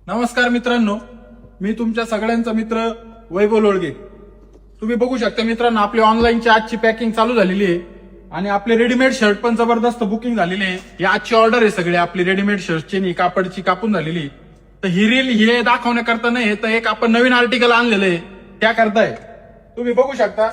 नमस्कार मित्रांनो, मी तुमच्या सगळ्यांचा मित्र वैभव लोळगे। तुम्ही बघू शकता मित्रांनो, आपली ऑनलाईनची आजची पॅकिंग चालू झालेली आहे आणि आपले रेडीमेड शर्ट पण जबरदस्त बुकिंग झालेली आहे। ही आजची ऑर्डर आहे सगळे आपली रेडीमेड शर्टची आणि कापडची कापून झालेली। तर ही रील हे दाखवण्याकरता नाही, तर एक आपण नवीन आर्टिकल आणलेलं आहे त्या करताय। तुम्ही बघू शकता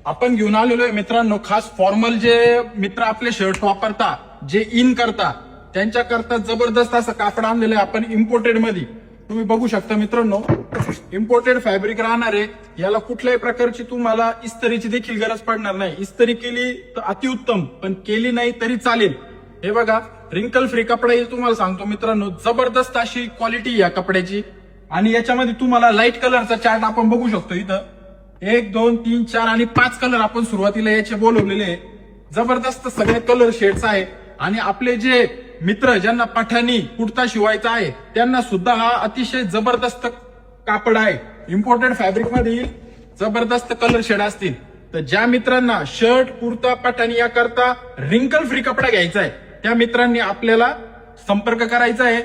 आपण घेऊन आलेलो आहे मित्रांनो, खास फॉर्मल जे मित्र आपले शर्ट वापरता, जे इन करता त्यांच्याकरता जबरदस्त असं कापड आणलेलं आहे आपण इम्पोर्टेड मध्ये। तुम्ही बघू शकता मित्रांनो, इम्पोर्टेड फॅब्रिक राहणार आहे। याला कुठल्याही प्रकारची तुम्हाला इस्त्रीची देखील गरज पडणार नाही। इस्त्री केली तर अतिउत्तम, पण केली नाही तरी चालेल। हे बघा, रिंकल फ्री कपडा तुम्हाला सांगतो मित्रांनो, जबरदस्त अशी क्वालिटी या कपड्याची। आणि याच्यामध्ये तुम्हाला लाईट कलरचा चार्ट आपण बघू शकतो। इथं 1 2 3 4 आणि 5 कलर आपण सुरुवातीला याचे बोलवलेले आहे। जबरदस्त सगळे कलर शेड्स आहे। आणि आपले जे मित्र ज्यांना पठाणी कुर्ता शिवायचा आहे त्यांना सुद्धा हा अतिशय जबरदस्त कापड आहे। इम्पोर्टेड फॅब्रिक मध्ये जबरदस्त कलर शेड असतील। तर ज्या मित्रांना शर्ट कुर्ता पठाणी याकरता रिंकल फ्री कपडा घ्यायचा आहे त्या मित्रांनी आपल्याला संपर्क करायचा आहे।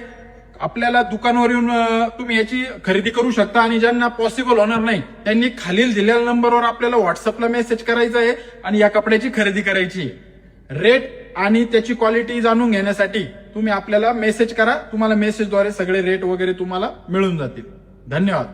आपल्याला दुकानावर येऊन तुम्ही याची खरेदी करू शकता। आणि ज्यांना पॉसिबल होणार नाही त्यांनी खालील दिलेल्या नंबरवर आपल्याला व्हॉट्सअपला मेसेज करायचा आहे आणि या कपड्याची खरेदी करायची। रेट आणि त्याची क्वालिटी जाणून घेण्यासाठी तुम्ही आपल्याला मेसेज करा, तुम्हाला मेसेजद्वारे सगळे रेट वगैरे तुम्हाला मिळून जातील। धन्यवाद।